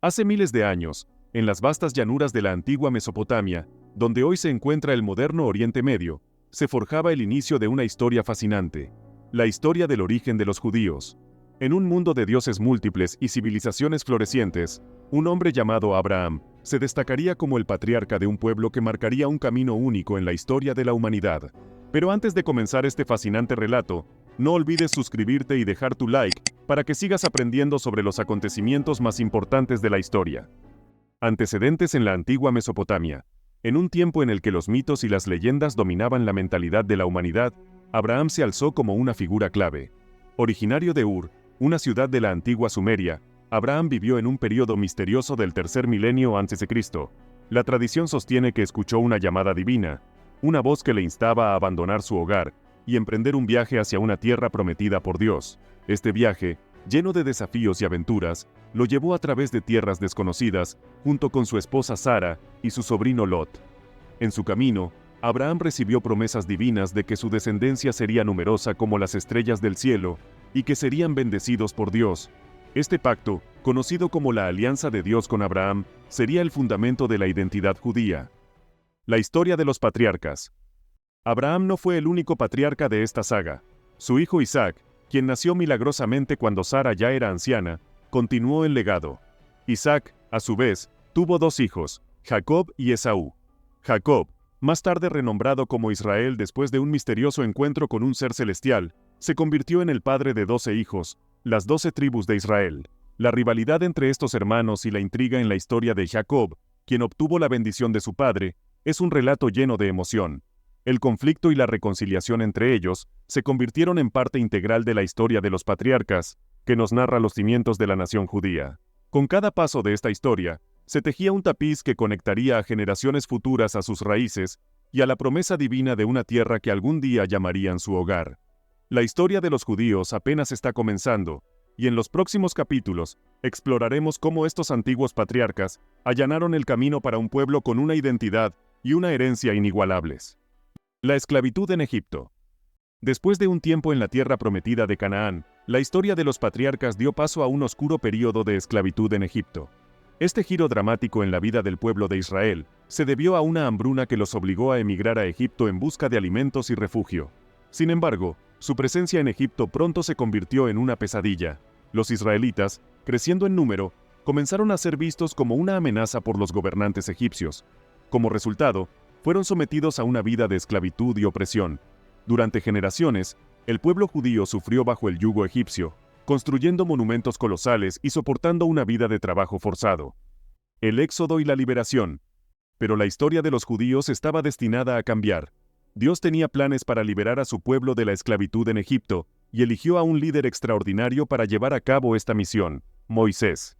Hace miles de años, en las vastas llanuras de la antigua Mesopotamia, donde hoy se encuentra el moderno Oriente Medio, se forjaba el inicio de una historia fascinante, la historia del origen de los judíos. En un mundo de dioses múltiples y civilizaciones florecientes, un hombre llamado Abraham se destacaría como el patriarca de un pueblo que marcaría un camino único en la historia de la humanidad. Pero antes de comenzar este fascinante relato, no olvides suscribirte y dejar tu like para que sigas aprendiendo sobre los acontecimientos más importantes de la historia. Antecedentes en la antigua Mesopotamia. En un tiempo en el que los mitos y las leyendas dominaban la mentalidad de la humanidad, Abraham se alzó como una figura clave. Originario de Ur, una ciudad de la antigua Sumeria, Abraham vivió en un período misterioso del tercer milenio a.C. La tradición sostiene que escuchó una llamada divina, una voz que le instaba a abandonar su hogar y emprender un viaje hacia una tierra prometida por Dios. Este viaje, lleno de desafíos y aventuras, lo llevó a través de tierras desconocidas, junto con su esposa Sara y su sobrino Lot. En su camino, Abraham recibió promesas divinas de que su descendencia sería numerosa como las estrellas del cielo, y que serían bendecidos por Dios. Este pacto, conocido como la Alianza de Dios con Abraham, sería el fundamento de la identidad judía. La historia de los patriarcas. Abraham no fue el único patriarca de esta saga. Su hijo Isaac, quien nació milagrosamente cuando Sara ya era anciana, continuó el legado. Isaac, a su vez, tuvo dos hijos, Jacob y Esaú. Jacob, más tarde renombrado como Israel después de un misterioso encuentro con un ser celestial, se convirtió en el padre de 12 hijos, las 12 tribus de Israel. La rivalidad entre estos hermanos y la intriga en la historia de Jacob, quien obtuvo la bendición de su padre, es un relato lleno de emoción. El conflicto y la reconciliación entre ellos se convirtieron en parte integral de la historia de los patriarcas, que nos narra los cimientos de la nación judía. Con cada paso de esta historia, se tejía un tapiz que conectaría a generaciones futuras a sus raíces y a la promesa divina de una tierra que algún día llamarían su hogar. La historia de los judíos apenas está comenzando, y en los próximos capítulos, exploraremos cómo estos antiguos patriarcas allanaron el camino para un pueblo con una identidad y una herencia inigualables. La esclavitud en Egipto. Después de un tiempo en la tierra prometida de Canaán, la historia de los patriarcas dio paso a un oscuro período de esclavitud en Egipto. Este giro dramático en la vida del pueblo de Israel se debió a una hambruna que los obligó a emigrar a Egipto en busca de alimentos y refugio. Sin embargo, su presencia en Egipto pronto se convirtió en una pesadilla. Los israelitas, creciendo en número, comenzaron a ser vistos como una amenaza por los gobernantes egipcios. Como resultado, fueron sometidos a una vida de esclavitud y opresión. Durante generaciones, el pueblo judío sufrió bajo el yugo egipcio, construyendo monumentos colosales y soportando una vida de trabajo forzado. El éxodo y la liberación. Pero la historia de los judíos estaba destinada a cambiar. Dios tenía planes para liberar a su pueblo de la esclavitud en Egipto, y eligió a un líder extraordinario para llevar a cabo esta misión, Moisés.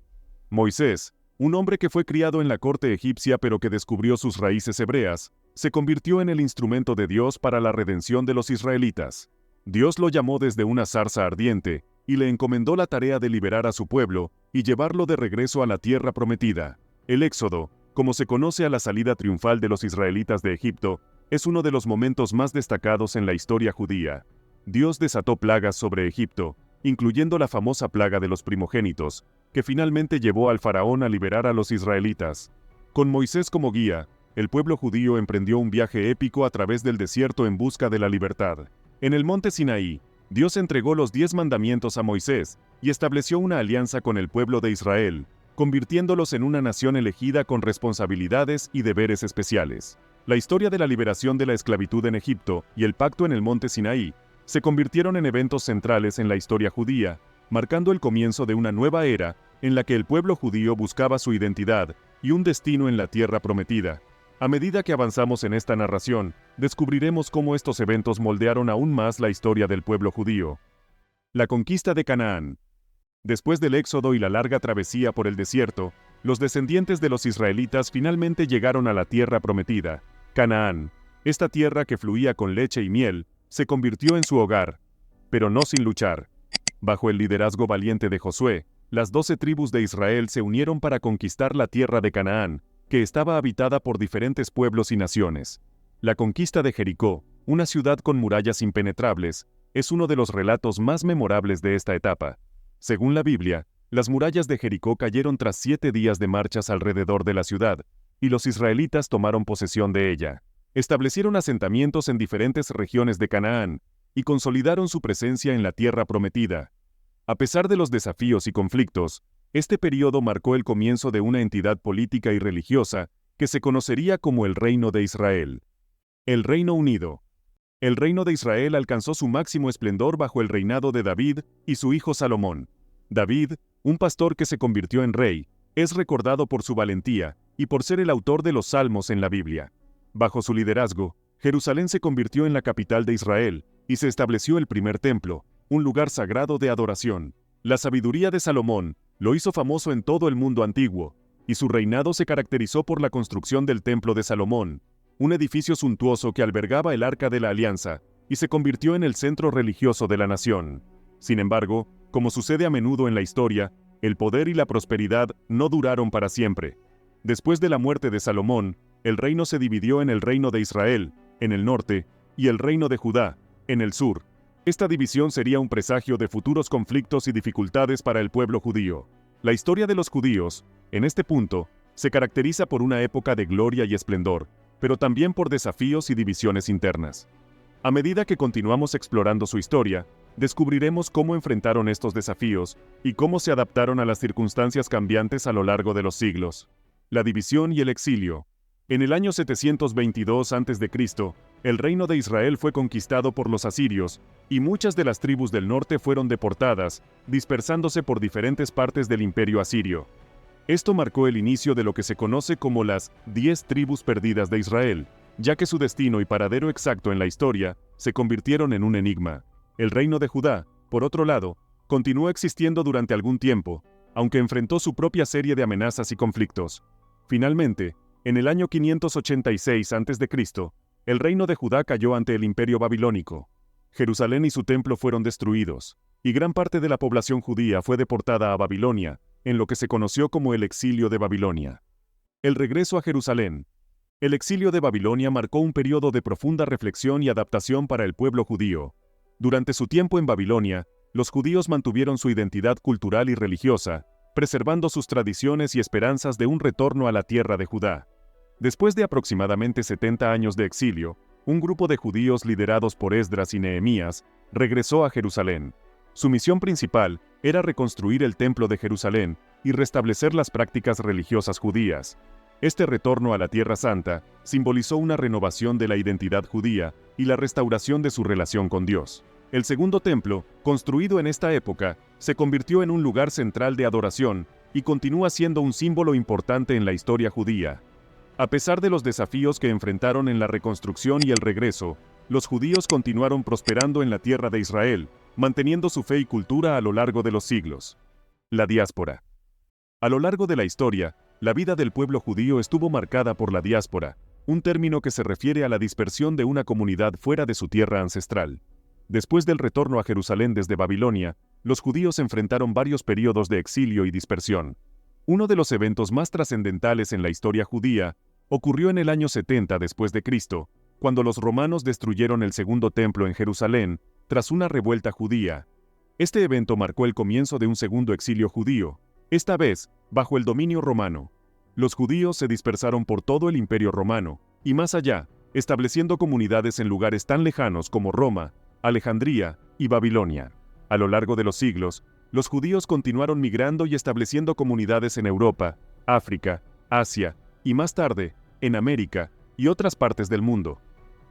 Moisés, un hombre que fue criado en la corte egipcia pero que descubrió sus raíces hebreas, se convirtió en el instrumento de Dios para la redención de los israelitas. Dios lo llamó desde una zarza ardiente, y le encomendó la tarea de liberar a su pueblo y llevarlo de regreso a la tierra prometida. El Éxodo, como se conoce a la salida triunfal de los israelitas de Egipto, es uno de los momentos más destacados en la historia judía. Dios desató plagas sobre Egipto, incluyendo la famosa plaga de los primogénitos, que finalmente llevó al faraón a liberar a los israelitas. Con Moisés como guía, el pueblo judío emprendió un viaje épico a través del desierto en busca de la libertad. En el monte Sinaí, Dios entregó los 10 mandamientos a Moisés y estableció una alianza con el pueblo de Israel, convirtiéndolos en una nación elegida con responsabilidades y deberes especiales. La historia de la liberación de la esclavitud en Egipto y el pacto en el monte Sinaí se convirtieron en eventos centrales en la historia judía, marcando el comienzo de una nueva era en la que el pueblo judío buscaba su identidad y un destino en la tierra prometida. A medida que avanzamos en esta narración, descubriremos cómo estos eventos moldearon aún más la historia del pueblo judío. La conquista de Canaán. Después del éxodo y la larga travesía por el desierto, los descendientes de los israelitas finalmente llegaron a la tierra prometida, Canaán. Esta tierra que fluía con leche y miel, se convirtió en su hogar, pero no sin luchar. Bajo el liderazgo valiente de Josué, las 12 tribus de Israel se unieron para conquistar la tierra de Canaán, que estaba habitada por diferentes pueblos y naciones. La conquista de Jericó, una ciudad con murallas impenetrables, es uno de los relatos más memorables de esta etapa. Según la Biblia, Las murallas de Jericó cayeron tras 7 días de marchas alrededor de la ciudad, y los israelitas tomaron posesión de ella. Establecieron asentamientos en diferentes regiones de Canaán, y consolidaron su presencia en la tierra prometida. A pesar de los desafíos y conflictos, este período marcó el comienzo de una entidad política y religiosa que se conocería como el Reino de Israel. El Reino Unido. El Reino de Israel alcanzó su máximo esplendor bajo el reinado de David y su hijo Salomón. David, un pastor que se convirtió en rey, es recordado por su valentía y por ser el autor de los Salmos en la Biblia. Bajo su liderazgo, Jerusalén se convirtió en la capital de Israel y se estableció el primer templo, un lugar sagrado de adoración. La sabiduría de Salomón lo hizo famoso en todo el mundo antiguo, y su reinado se caracterizó por la construcción del Templo de Salomón, un edificio suntuoso que albergaba el Arca de la Alianza, y se convirtió en el centro religioso de la nación. Sin embargo, como sucede a menudo en la historia, el poder y la prosperidad no duraron para siempre. Después de la muerte de Salomón, el reino se dividió en el reino de Israel, en el norte, y el reino de Judá, en el sur. Esta división sería un presagio de futuros conflictos y dificultades para el pueblo judío. La historia de los judíos, en este punto, se caracteriza por una época de gloria y esplendor, pero también por desafíos y divisiones internas. A medida que continuamos explorando su historia, descubriremos cómo enfrentaron estos desafíos y cómo se adaptaron a las circunstancias cambiantes a lo largo de los siglos. La división y el exilio. En el año 722 a.C., el reino de Israel fue conquistado por los asirios, y muchas de las tribus del norte fueron deportadas, dispersándose por diferentes partes del imperio asirio. Esto marcó el inicio de lo que se conoce como las 10 tribus perdidas de Israel, ya que su destino y paradero exacto en la historia se convirtieron en un enigma. El reino de Judá, por otro lado, continuó existiendo durante algún tiempo, aunque enfrentó su propia serie de amenazas y conflictos. Finalmente, en el año 586 a.C., el reino de Judá cayó ante el imperio babilónico. Jerusalén y su templo fueron destruidos, y gran parte de la población judía fue deportada a Babilonia, en lo que se conoció como el exilio de Babilonia. El regreso a Jerusalén. El exilio de Babilonia marcó un periodo de profunda reflexión y adaptación para el pueblo judío. Durante su tiempo en Babilonia, los judíos mantuvieron su identidad cultural y religiosa, preservando sus tradiciones y esperanzas de un retorno a la tierra de Judá. Después de aproximadamente 70 años de exilio, un grupo de judíos liderados por Esdras y Nehemías regresó a Jerusalén. Su misión principal era reconstruir el templo de Jerusalén y restablecer las prácticas religiosas judías. Este retorno a la Tierra Santa simbolizó una renovación de la identidad judía y la restauración de su relación con Dios. El segundo templo, construido en esta época, se convirtió en un lugar central de adoración y continúa siendo un símbolo importante en la historia judía. A pesar de los desafíos que enfrentaron en la reconstrucción y el regreso, los judíos continuaron prosperando en la tierra de Israel, manteniendo su fe y cultura a lo largo de los siglos. La diáspora. A lo largo de la historia, la vida del pueblo judío estuvo marcada por la diáspora, un término que se refiere a la dispersión de una comunidad fuera de su tierra ancestral. Después del retorno a Jerusalén desde Babilonia, los judíos enfrentaron varios periodos de exilio y dispersión. Uno de los eventos más trascendentales en la historia judía ocurrió en el año 70 después de Cristo, cuando los romanos destruyeron el segundo templo en Jerusalén tras una revuelta judía. Este evento marcó el comienzo de un segundo exilio judío, esta vez bajo el dominio romano. Los judíos se dispersaron por todo el Imperio Romano, y más allá, estableciendo comunidades en lugares tan lejanos como Roma, Alejandría y Babilonia. A lo largo de los siglos, los judíos continuaron migrando y estableciendo comunidades en Europa, África, Asia, y más tarde, en América y otras partes del mundo.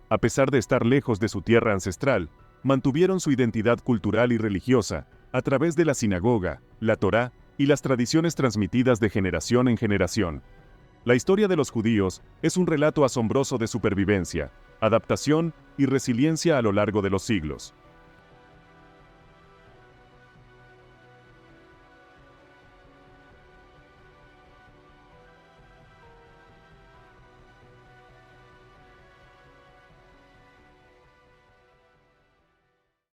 A pesar de estar lejos de su tierra ancestral, mantuvieron su identidad cultural y religiosa, a través de la sinagoga, la Torá y las tradiciones transmitidas de generación en generación. La historia de los judíos es un relato asombroso de supervivencia, adaptación y resiliencia a lo largo de los siglos.